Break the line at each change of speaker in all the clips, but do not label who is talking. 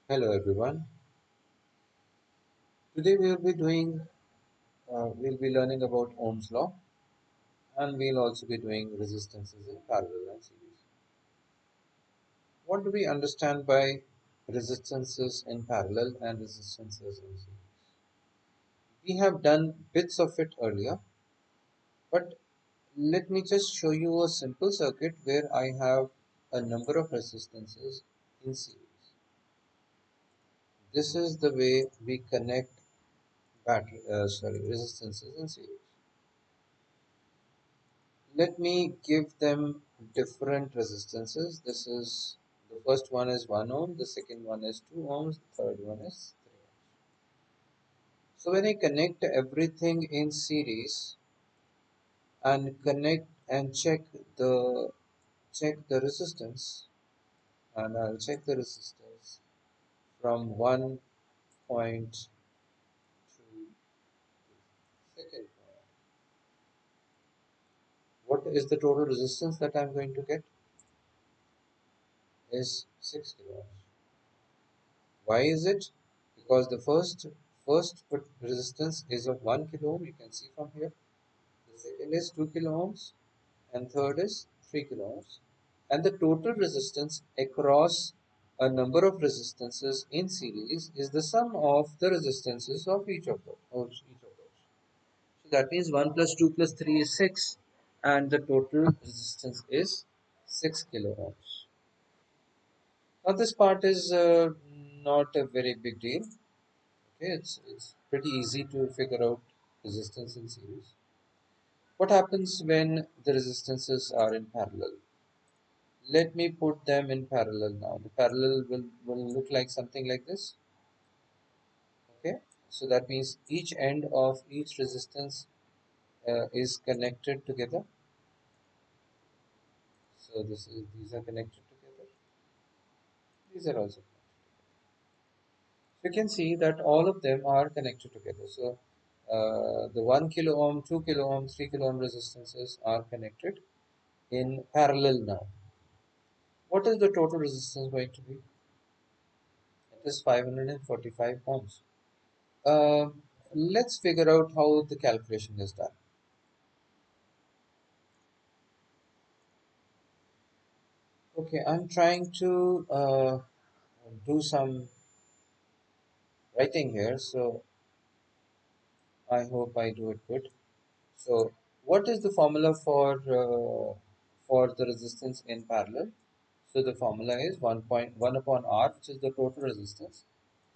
Hello everyone. Today we'll be learning about Ohm's law, and we'll also be doing resistances in parallel and series. What do we understand by resistances in parallel and resistances in series? We have done bits of it earlier, but let me just show you a simple circuit where I have a number of resistances in series. This is the way we connect resistances in series. Let me give them different resistances. This is the first one is 1 ohm, the second one is 2 ohms, the third one is 3 ohms. So when I connect everything in series and connect and check the resistance, and I'll check the resistance from one point to second point. What is the total resistance that I'm going to get? Is 6 kilo ohms. Why is it? Because the first resistance is of 1 kilo ohm, you can see from here. The second is 2 kilo ohms, and third is 3 kilo ohms. And the total resistance across a number of resistances in series is the sum of the resistances of each of those. So that means 1 plus 2 plus 3 is 6, and the total resistance is 6 kilo ohms. Now this part is not a very big deal. Okay, it's pretty easy to figure out resistance in series. What happens when the resistances are in parallel? Let me put them in parallel now. The parallel will look like something like this. Okay, so that means each end of each resistance is connected together. So these are connected together. These are also connected. So you can see that all of them are connected together. So the 1 kilo ohm, 2 kilo ohm, 3 kilo ohm resistances are connected in parallel now. What is the total resistance going to be? It is 545 ohms. Uh, let's figure out how the calculation is done. Okay, I'm trying to do some writing here, so I hope I do it good. So, what is the formula for the resistance in parallel? So the formula is 1.1 upon R, which is the total resistance,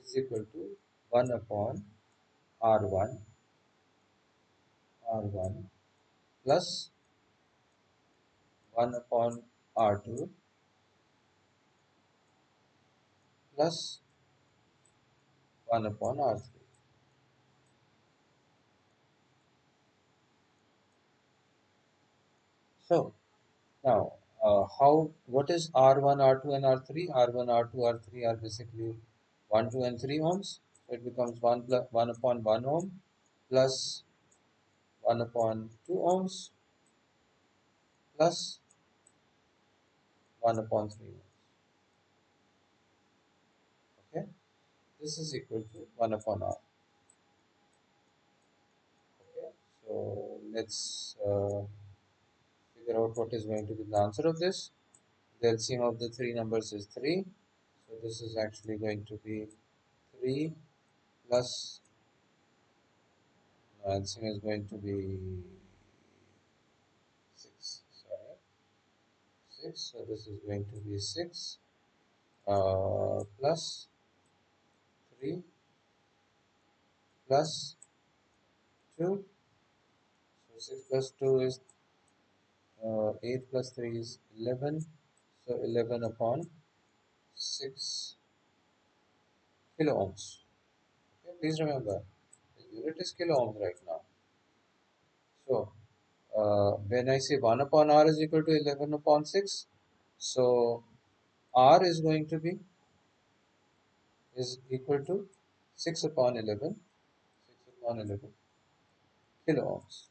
is equal to 1 upon R1 R1 plus 1 upon R2 plus 1 upon R3. So now, what is R1, R2, and R3? R1, R2, R3 are basically 1, 2, and 3 ohms. So it becomes 1 upon 1 ohm plus 1 upon 2 ohms plus 1 upon 3 ohms. Okay, this is equal to 1 upon R. Okay, so let's figure out what is going to be the answer of this. The LCM of the three numbers is 3. So this is actually going to be 3 plus LCM is going to be 6. Sorry, 6. So this is going to be 6 plus 3 plus 2. So 6 plus 2 is 8 plus 3 is 11. So 11 upon 6 kilo ohms. Okay, please remember the unit is kilo ohms right now. So when I say 1 upon R is equal to 11 upon 6, so R is going to be is equal to 6 upon 11, 6 upon 11 kilo ohms.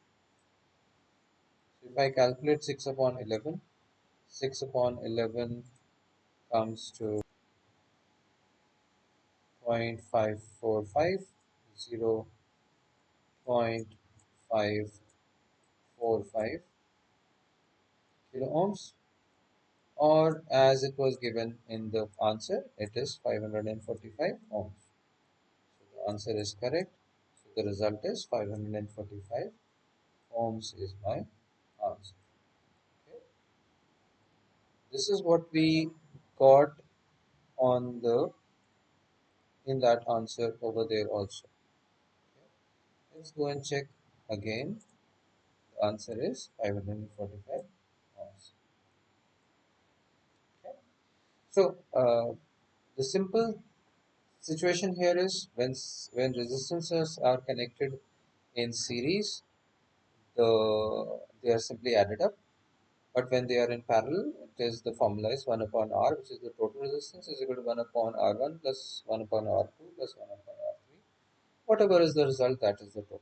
So if I calculate 6 upon 11, 6 upon 11 comes to 0.545, 0.545 kilo ohms, or as it was given in the answer, it is 545 ohms. So the answer is correct. So the result is 545 ohms is my answer. Okay. This is what we got on the in that answer over there also. Okay. Let's go and check again. The answer is 545 ohms. Okay. So the simple situation here is when resistances are connected in series, they are simply added up. But when they are in parallel, it is the formula is 1 upon R, which is the total resistance, is equal to 1 upon R1 plus 1 upon R2 plus 1 upon R3. Whatever is the result, that is the total.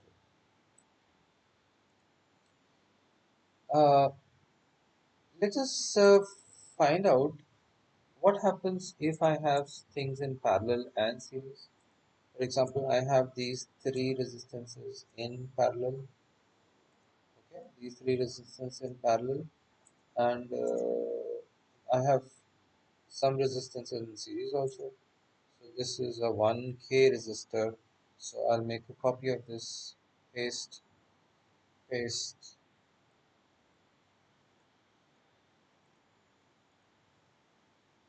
Uh, let us find out what happens if I have things in parallel and series. For example, I have these three resistances in parallel. Okay, these three resistances in parallel, and I have some resistance in series also. So this is a 1K resistor. So I'll make a copy of this, paste, paste.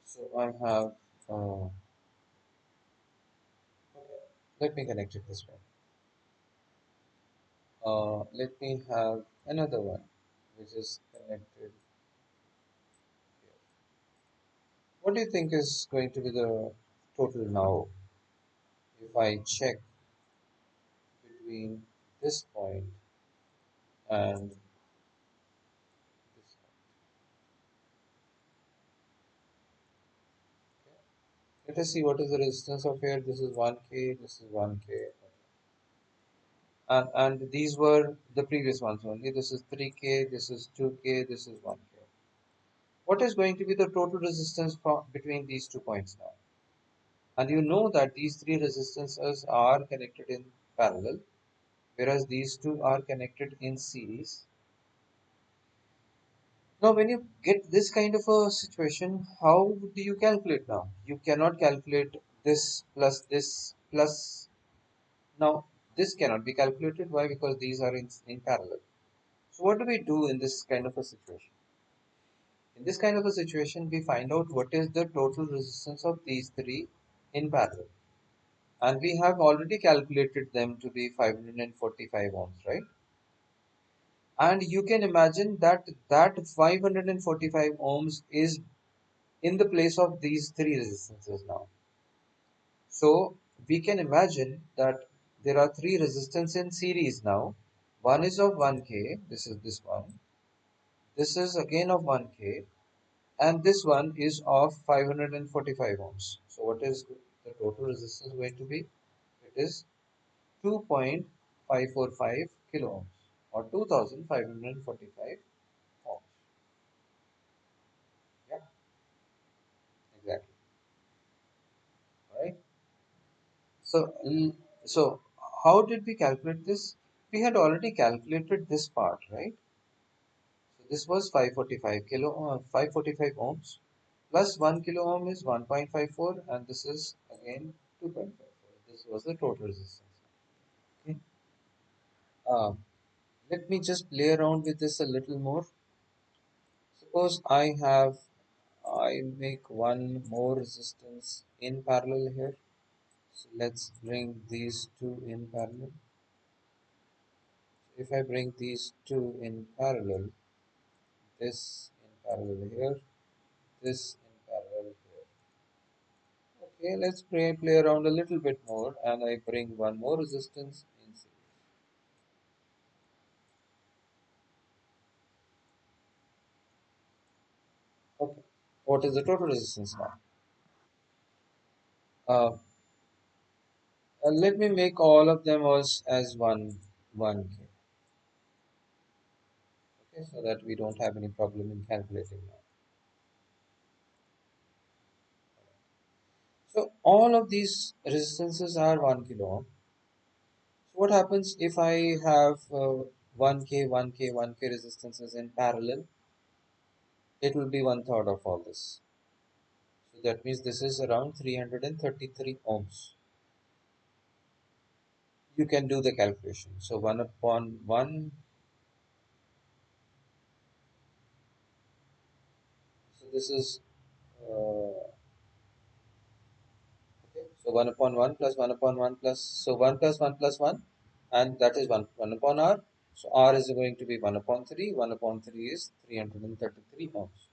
So I have, okay, let me connect it this way. Let me have another one, which is connected here. What do you think is going to be the total now if I check between this point and this point? Okay. Let us see what is the resistance of here. This is 1K, this is 1K. And these were the previous ones only. This is 3K, this is 2K, this is 1K. What is going to be the total resistance between these 2 points now? And you know that these three resistances are connected in parallel, whereas these two are connected in series. Now, when you get this kind of a situation, how do you calculate now? You cannot calculate this plus this plus. Now, this cannot be calculated. Why? Because these are in parallel. So what do we do in this kind of a situation? In this kind of a situation, we find out what is the total resistance of these three in parallel. And we have already calculated them to be 545 ohms, right? And you can imagine that that 545 ohms is in the place of these three resistances now. So we can imagine that there are three resistance in series now. One is of 1K, this is this one. This is again of 1K, and this one is of 545 ohms. So what is the total resistance going to be? It is 2.545 kilo ohms, or 2545 ohms. Yeah, exactly. Right. So, so how did we calculate this? We had already calculated this part, right? So this was 545 ohms plus 1 kilo ohm is 1.54, and this is again 2.54. This was the total resistance. Okay. Um, Let me just play around with this a little more. Suppose I make one more resistance in parallel here. So let's bring these two in parallel. If I bring these two in parallel, this in parallel here, this in parallel here. Okay, let's play around a little bit more, and I bring one more resistance in series. Okay, what is the total resistance now? Uh, Let me make all of them as one K. Okay, so that we don't have any problem in calculating now. So all of these resistances are 1 kilo ohm. So what happens if I have 1k, 1k, 1k resistances in parallel? It will be one third of all this. So that means this is around 333 ohms. You can do the calculation. So 1 upon 1. So this is okay. So 1 upon 1 plus 1 upon 1 plus, so 1 plus 1 plus 1, and that is 1 upon r. So r is going to be 1 upon 3. 1 upon 3 is 333 ohms.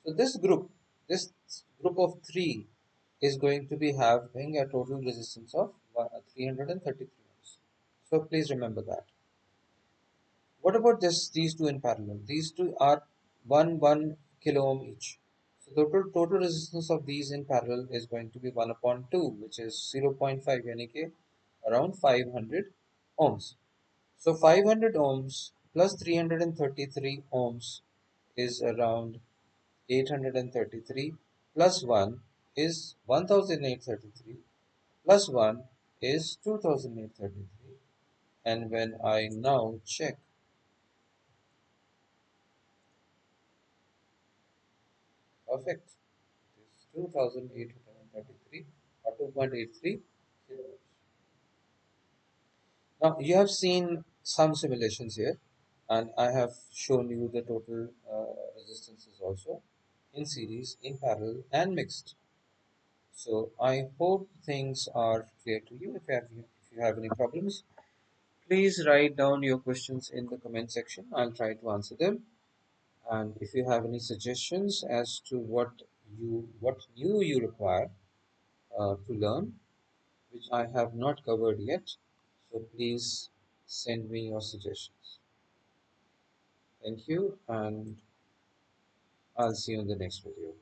So this group of 3 is going to be having a total resistance of 333 ohms. So please remember that. What about these two in parallel? These two are 1 kilo ohm each. So the total resistance of these in parallel is going to be 1 upon 2, which is 0.5, yani ke around 500 ohms. So 500 ohms plus 333 ohms is around 833, plus 1 is 1833, plus 1 is 2833. And when I now check, perfect, it is 2833 or 2.83 kilowatts. Now you have seen some simulations here, and I have shown you the total resistances also in series, in parallel, and mixed. So I hope things are clear to you. If you have any problems, please write down your questions in the comment section. I'll try to answer them. And if you have any suggestions as to what new you require to learn, which I have not covered yet, so please send me your suggestions. Thank you, and I'll see you in the next video.